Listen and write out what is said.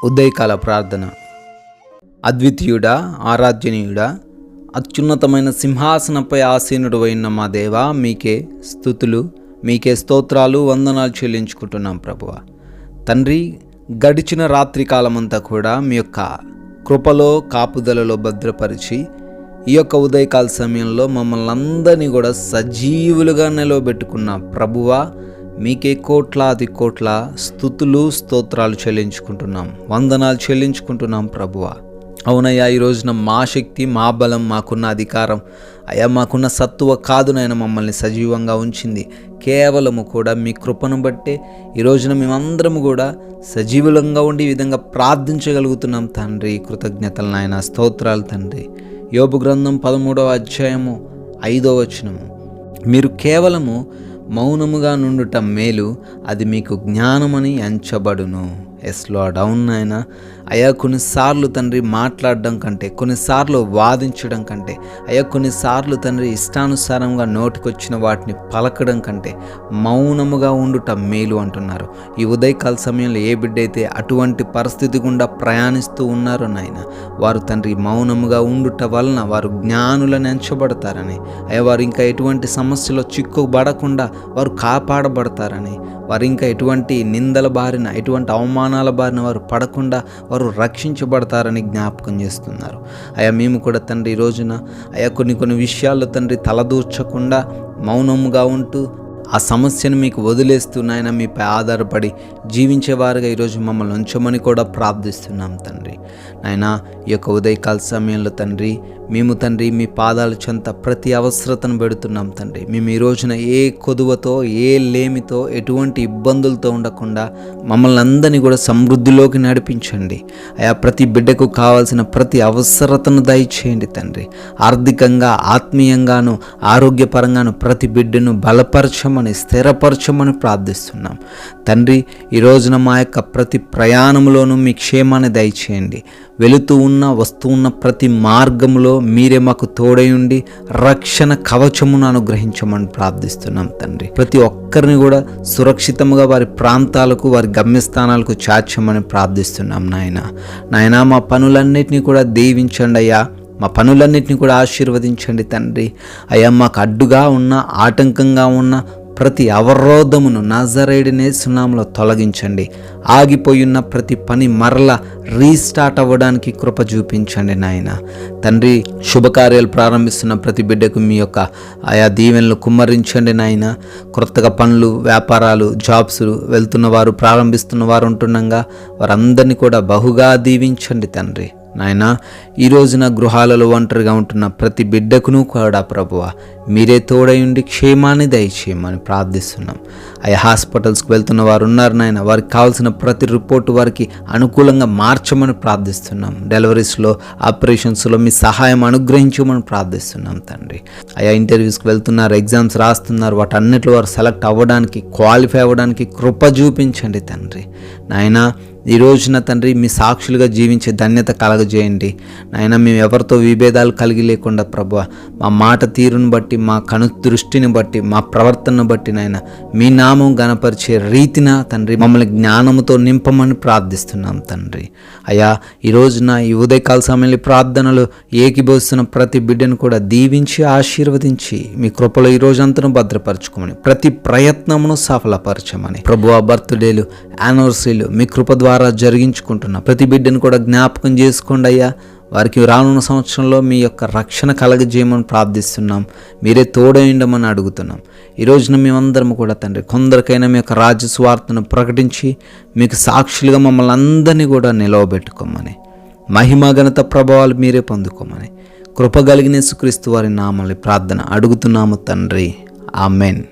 ఉదయకాల ప్రార్థన. అద్వితీయుడా, ఆరాధ్యనీయుడా, అత్యున్నతమైన సింహాసనంపై ఆసీనుడు అయిన మా దేవా, మీకే స్తుతులు, మీకే స్తోత్రాలు, వందనాలు చెల్లించుకుంటున్నాం ప్రభువా. తండ్రి, గడిచిన రాత్రి కాలమంతా కూడా మీ యొక్క కృపలో కాపుదలలో భద్రపరిచి ఈ యొక్క ఉదయకాల సమయంలో మమ్మల్ని అందరినీ కూడా సజీవులుగా నిలవబెట్టుకున్న ప్రభువా, మీకే కోట్లాది కోట్ల స్తుతులు స్తోత్రాలు చెల్లించుకుంటున్నాం, వందనాలు చెల్లించుకుంటున్నాం ప్రభువా. అవునయ్యా, ఈ రోజున మా శక్తి, మా బలం, మాకున్న అధికారం, అయ్యా మాకున్న సత్తువ కాదు నాయన మమ్మల్ని సజీవంగా ఉంచింది. కేవలము కూడా మీ కృపను బట్టే ఈ రోజున మేమందరము కూడా సజీవులంగా ఉండి ఈ విధంగా ప్రార్థించగలుగుతున్నాం తండ్రి. కృతజ్ఞతలు నాయన, స్తోత్రాలు తండ్రి. యోబు గ్రంథం 13వ అధ్యాయము 5వ వచనము, మీరు కేవలము మౌనముగా నుండుట మేలు, అది మీకు జ్ఞానమని ఎంచబడును. ఎస్ లార్డ్, అవును నాయన. అయ్యా, కొన్నిసార్లు తండ్రి మాట్లాడడం కంటే, కొన్నిసార్లు వాదించడం కంటే, అయ్యా కొన్నిసార్లు తండ్రి ఇష్టానుసారంగా నోటికొచ్చిన వాటిని పలకడం కంటే మౌనముగా ఉండుట మేలు అంటున్నారు. ఈ ఉదయకాల సమయంలో ఏ బిడ్డ అయితే అటువంటి పరిస్థితి గుండా ప్రయాణిస్తూ ఉన్నారో నాయన, వారు తండ్రి మౌనముగా ఉండుట వలన వారు జ్ఞానులను ఎంచబడతారని, అయ్యా వారు ఇంకా ఎటువంటి సమస్యలో చిక్కుబడకుండా వారు కాపాడబడతారని, వారు ఇంకా ఎటువంటి నిందల బారిన, ఎటువంటి అవమానాల బారిన వారు పడకుండా వారు రక్షించబడతారని జ్ఞాపకం చేస్తున్నారు. అయ్యా, మేము కూడా తండ్రి ఈ రోజున అయ్యా కొన్ని విషయాల్లో తండ్రి తలదూర్చకుండా మౌనముగా ఉంటూ ఆ సమస్యను మీకు వదిలేస్తూ నాయన మీపై ఆధారపడి జీవించేవారుగా ఈరోజు మమ్మల్ని ఉంచమని కూడా ప్రార్థిస్తున్నాం తండ్రి. నాయన, ఈ యొక్క ఉదయకాల సమయంలో తండ్రి మేము తండ్రి మీ పాదాల చెంత ప్రతి అవసరతను పెడుతున్నాం తండ్రి. మేము ఈ రోజున ఏ కొదువతో, ఏ లేమితో, ఎటువంటి ఇబ్బందులతో ఉండకుండా మమ్మల్ని అందరినీ కూడా సమృద్ధిలోకి నడిపించండి. అయా, ప్రతి బిడ్డకు కావాల్సిన ప్రతి అవసరతను దయచేయండి తండ్రి. ఆర్థికంగా, ఆత్మీయంగాను, ఆరోగ్యపరంగాను ప్రతి బిడ్డను బలపరచమని, స్థిరపరచమని ప్రార్థిస్తున్నాం తండ్రి. ఈ రోజున మా యొక్క ప్రతి ప్రయాణంలోనూ మీ క్షేమాన్ని దయచేయండి. వెళుతూ ఉన్న, వస్తూ ఉన్న ప్రతి మార్గంలో మీరే మాకు తోడై ఉండి రక్షణ కవచమును అనుగ్రహించమని ప్రార్థిస్తున్నాం తండ్రి. ప్రతి ఒక్కరిని కూడా సురక్షితంగా వారి ప్రాంతాలకు, వారి గమ్యస్థానాలకు చేర్చమని ప్రార్థిస్తున్నాం నాయన. మా పనులన్నిటినీ కూడా దీవించండి అయ్యా. మా పనులన్నిటిని కూడా ఆశీర్వదించండి తండ్రి. అయ్యా, మాకు అడ్డుగా ఉన్న, ఆటంకంగా ఉన్న ప్రతి అవరోధమును నజరేయుడి యేసు నామములో తొలగించండి. ఆగిపోయున్న ప్రతి పని మరలా రీస్టార్ట్ అవ్వడానికి కృప చూపించండి నాయన తండ్రి. శుభకార్యాలు ప్రారంభిస్తున్న ప్రతి బిడ్డకు మీ యొక్క ఆయా దీవెనలు కుమ్మరించండి నాయన. కొత్తగా పనులు, వ్యాపారాలు, జాబ్స్ వెళ్తున్న వారు, ప్రారంభిస్తున్న వారు ఉంటుండగా వారందరినీ కూడా బహుగా దీవించండి తండ్రి. నాయన, ఈ రోజున గృహాలలో ఒంటరిగా ఉంటున్న ప్రతి బిడ్డకును కూడా ప్రభువా మీరే తోడై ఉండి క్షేమాన్ని దయచేయమని ప్రార్థిస్తున్నాం. అయ్యా, హాస్పిటల్స్కి వెళ్తున్న వారు ఉన్నారు నాయన, వారికి కావాల్సిన ప్రతి రిపోర్టు వారికి అనుకూలంగా మార్చమని ప్రార్థిస్తున్నాం. డెలివరీస్లో, ఆపరేషన్స్లో మీ సహాయం అనుగ్రహించమని ప్రార్థిస్తున్నాం తండ్రి. అయ్యా, ఇంటర్వ్యూస్కి వెళ్తున్నారు, ఎగ్జామ్స్ రాస్తున్నారు, వాటన్నిటిలో వారు సెలెక్ట్ అవ్వడానికి, క్వాలిఫై అవ్వడానికి కృప చూపించండి తండ్రి. నాయన, ఈ రోజున తండ్రి మీ సాక్షులుగా జీవించే ధన్యత కలగజేయండి నాయన. మేము ఎవరితో విభేదాలు కలిగి లేకుండా ప్రభువా మా మాట తీరును బట్టి, మా కను దృష్టిని బట్టి, మా ప్రవర్తనను బట్టి నాయన మీ నామం గణపరిచే రీతిన తండ్రి మమ్మల్ని జ్ఞానముతో నింపమని ప్రార్థిస్తున్నాం తండ్రి. అయ్యా, ఈ రోజున ఈ ఉదయకాల సమయంలో ప్రార్థనలు ఏకీభవిస్తున్న ప్రతి బిడ్డను కూడా దీవించి ఆశీర్వదించి మీ కృపలో ఈ రోజంతను భద్రపరచుకోమని, ప్రతి ప్రయత్నమును సఫలపరచమని ప్రభువా. బర్త్డేలు, యానివర్సరీలు మీ కృప ద్వారా జరిగించుకుంటున్న ప్రతి బిడ్డను కూడా జ్ఞాపకం చేసుకోండి అయ్యా. వారికి రానున్న సంవత్సరంలో మీ యొక్క రక్షణ కలగజేయమని ప్రార్థిస్తున్నాం. మీరే తోడైండమని అడుగుతున్నాం. ఈ రోజున మేమందరం కూడా తండ్రి కొందరికైనా మీ యొక్క రాజ్య స్వార్థను ప్రకటించి మీకు సాక్షులుగా మమ్మల్ని అందరినీ కూడా నిలవబెట్టుకోమని, మహిమ ఘనత ప్రభావాలు మీరే పొందుకోమని కృప కలిగిన యేసుక్రీస్తు వారి నామములో ప్రార్థన అడుగుతున్నాము తండ్రి. ఆమెన్.